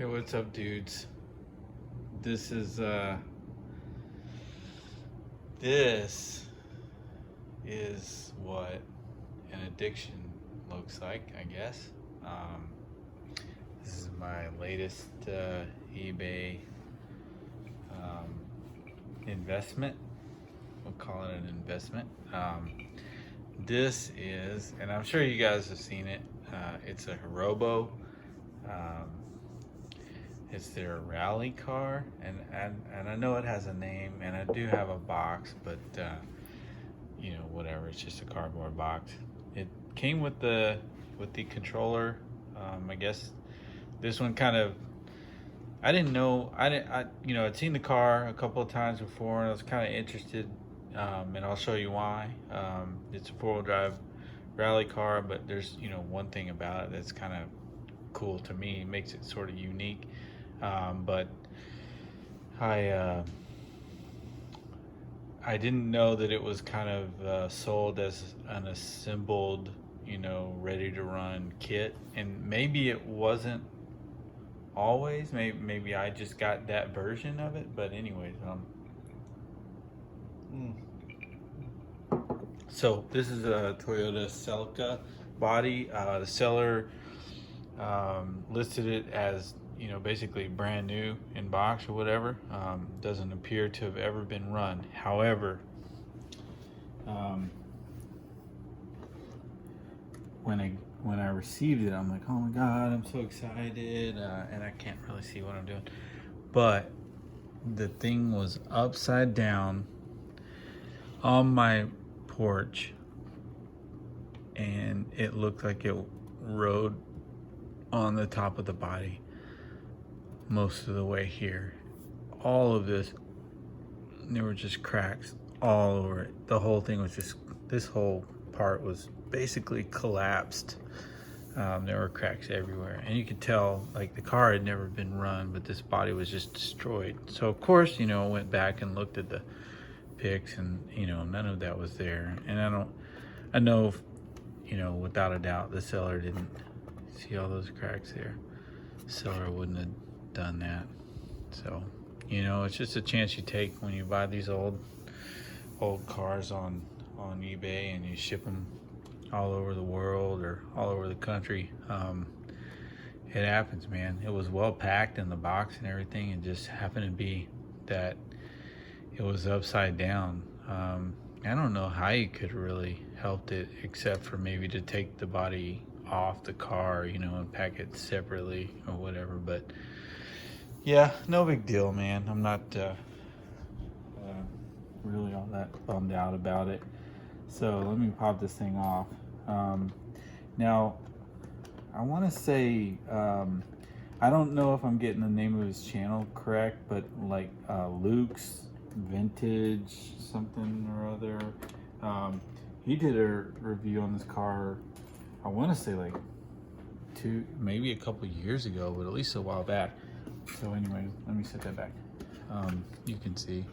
Hey, what's up, dudes? This is this is what an addiction looks like, I guess. Um, this is my latest eBay investment. We'll call it an investment. This is, and I'm sure you guys have seen it. It's a Hirobo. Um, It's their rally car, and I know it has a name, and I do have a box, but whatever. It's just a cardboard box. It came with the controller. I guess this one kind of, I didn't know. I'd seen the car a couple of times before, and I was kind of interested. And I'll show you why. It's a 4-wheel drive rally car, but there's one thing about it that's kind of cool to me. It makes it sort of unique. But I didn't know that it was kind of sold as an assembled, ready to run kit, and maybe it wasn't always. Maybe I just got that version of it. But anyways, so this is a Toyota Celica body. The seller listed it as basically brand new in box or whatever. Doesn't appear to have ever been run. However, when I received it, I'm like, oh my god, I'm so excited, and I can't really see what I'm doing. But the thing was upside down on my porch, and it looked like it rode on the top of the body most of the way here. All of this, there were just cracks all over it. The whole thing was just, this whole part was basically collapsed. There were cracks everywhere, and you could tell like the car had never been run, but this body was just destroyed. So of course, I went back and looked at the pics, and none of that was there. And I know without a doubt the seller didn't see all those cracks there. Seller wouldn't have done that. So it's just a chance you take when you buy these old cars on eBay, and you ship them all over the world or all over the country. It happens, man. It was well packed in the box and everything, and just happened to be that it was upside down. I don't know how you could really helped it, except for maybe to take the body off the car, and pack it separately or whatever. But yeah, no big deal, man. I'm not really all that bummed out about it. So let me pop this thing off. Now, I want to say, I don't know if I'm getting the name of his channel correct, but like Luke's Vintage something or other. He did a review on this car, I want to say like maybe a couple years ago, but at least a while back. So anyway, let me set that back. You can see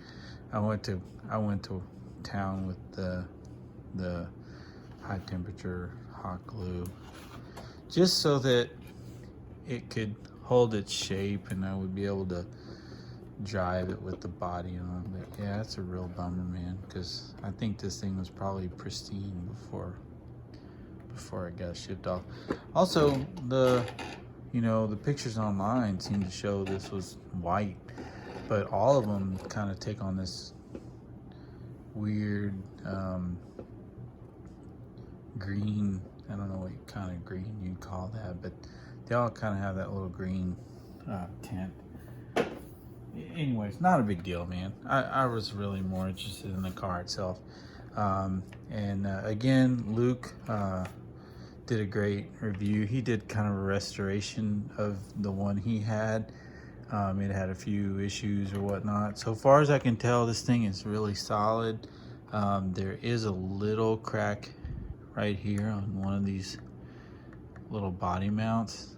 I went to town with the high temperature hot glue, just so that it could hold its shape and I would be able to drive it with the body on. But yeah, it's a real bummer, man, because I think this thing was probably pristine before it got shipped off. Also, the pictures online seem to show this was white, but all of them kind of take on this weird green. I don't know what kind of green you'd call that, but they all kind of have that little green tint. Anyways, not a big deal, man. I was really more interested in the car itself. Again, Luke did a great review. He did kind of a restoration of the one he had. It had a few issues or whatnot. So far as I can tell, this thing is really solid. There is a little crack right here on one of these little body mounts,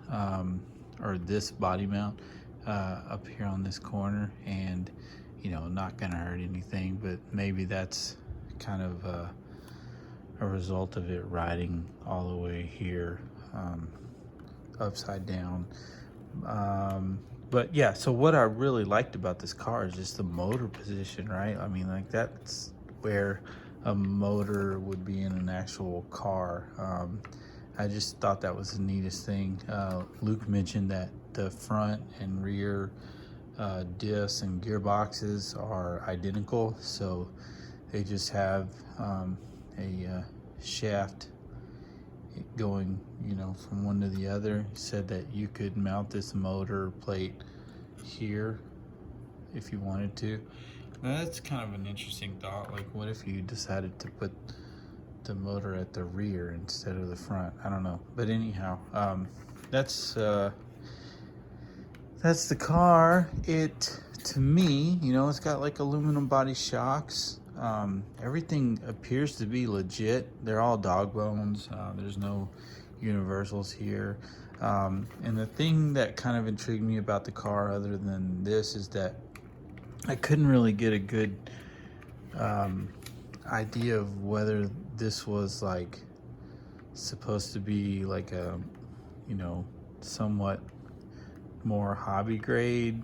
or this body mount up here on this corner, and not gonna hurt anything, but maybe that's kind of a result of it riding all the way here upside down. But yeah, so what I really liked about this car is just the motor position, right? I mean, like that's where a motor would be in an actual car. I just thought that was the neatest thing. Luke mentioned that the front and rear diffs and gearboxes are identical, so they just have a shaft going, from one to the other. He said that you could mount this motor plate here if you wanted to. Now, that's kind of an interesting thought. Like, what if you decided to put the motor at the rear instead of the front? I don't know. But anyhow, that's the car. It, to me, it's got like aluminum body shocks. Everything appears to be legit. They're all dog bones. There's no universals here. And the thing that kind of intrigued me about the car, other than this, is that I couldn't really get a good idea of whether this was like supposed to be like a, somewhat more hobby grade,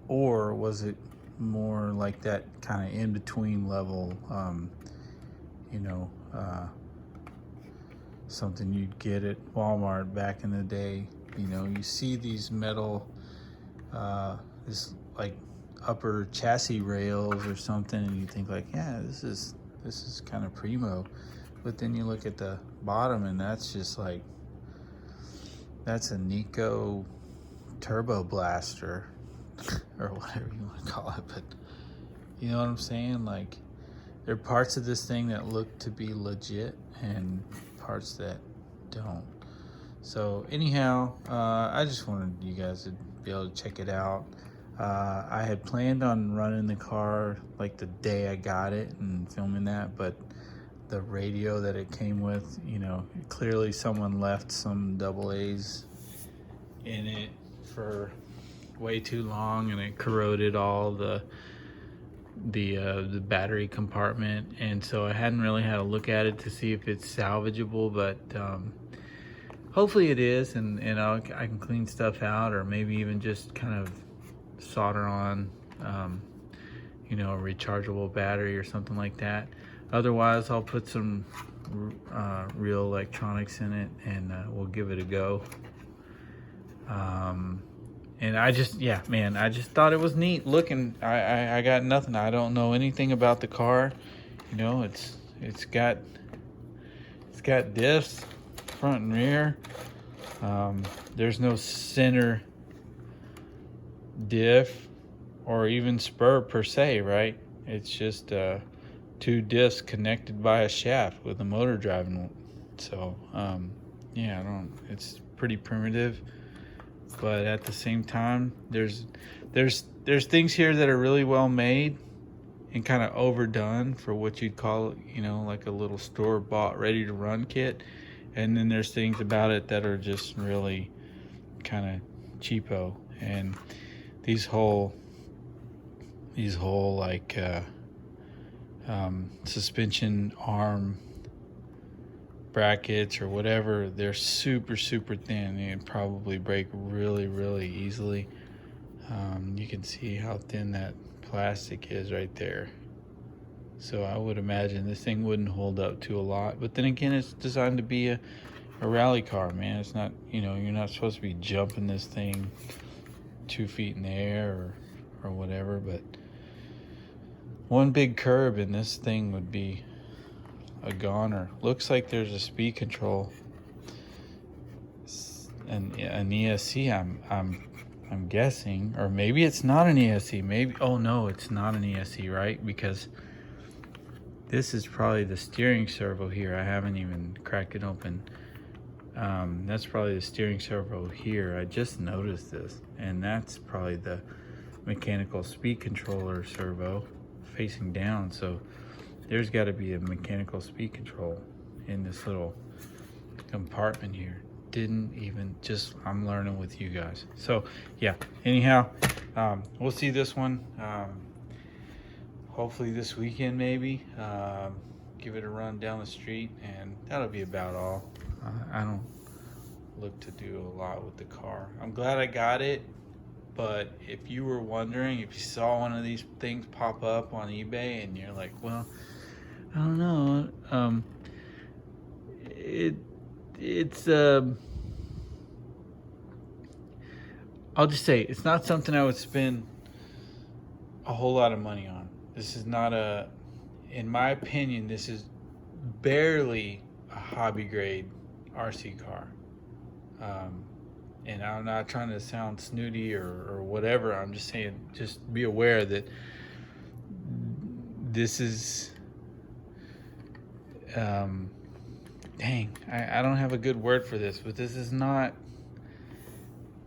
or was it more like that kind of in between level, something you'd get at Walmart back in the day. You see these metal, this like upper chassis rails or something, and you think like, yeah, this is kind of primo, but then you look at the bottom and that's just like, that's a Nico turbo blaster or whatever you want to call it. But you know what I'm saying? Like, there are parts of this thing that look to be legit and parts that don't. So anyhow, I just wanted you guys to be able to check it out. I had planned on running the car like the day I got it and filming that, but the radio that it came with, clearly someone left some double A's in it for way too long, and it corroded all the battery compartment, and so I hadn't really had a look at it to see if it's salvageable, but hopefully it is, and I can clean stuff out, or maybe even just kind of solder on a rechargeable battery or something like that. Otherwise, I'll put some real electronics in it, and we'll give it a go. And I just thought it was neat looking. I got nothing. I don't know anything about the car. It's got diffs, front and rear. There's no center diff or even spur per se, right? It's just two diffs connected by a shaft with a motor driving. So it's pretty primitive. But at the same time, there's things here that are really well made and kind of overdone for what you'd call, like a little store-bought, ready-to-run kit. And then there's things about it that are just really kind of cheapo. And these whole like suspension arm brackets or whatever, they're super thin and probably break really easily. You can see how thin that plastic is right there, so I would imagine this thing wouldn't hold up to a lot. But then again, it's designed to be a rally car, man. It's not, you're not supposed to be jumping this thing 2 feet in the air or whatever. But one big curb in this thing would be a goner. Looks like there's a speed control and an ESC. I'm guessing, or maybe it's not an ESC. Maybe, oh no, it's not an ESC, right? Because this is probably the steering servo here. I haven't even cracked it open. That's probably the steering servo here. I just noticed this, and that's probably the mechanical speed controller servo facing down. So there's got to be a mechanical speed control in this little compartment here. I'm learning with you guys. So yeah, anyhow, we'll see this one hopefully this weekend, maybe. Give it a run down the street, and that'll be about all. I don't look to do a lot with the car. I'm glad I got it, but if you were wondering, if you saw one of these things pop up on eBay and you're like, well, I don't know, it's I'll just say it's not something I would spend a whole lot of money on. This is not in my opinion, this is barely a hobby grade RC car. And I'm not trying to sound snooty or whatever. I'm just saying, just be aware that this is, dang, I don't have a good word for this, but this is not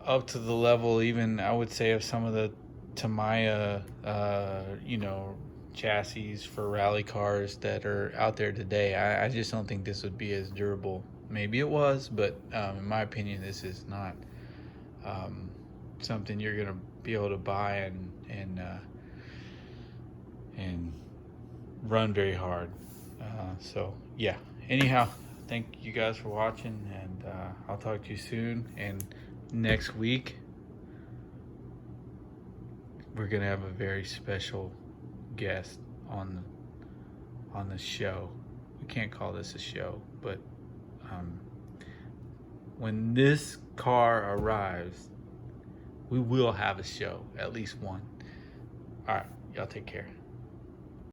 up to the level, even I would say, of some of the Tamiya, chassis for rally cars that are out there today. I just don't think this would be as durable. Maybe it was, but in my opinion, this is not something you're gonna be able to buy and run very hard. So yeah. Anyhow, thank you guys for watching, and I'll talk to you soon. And next week, we're gonna have a very special guest on the show. We can't call this a show, but when this car arrives, we will have a show, at least one. All right, y'all take care.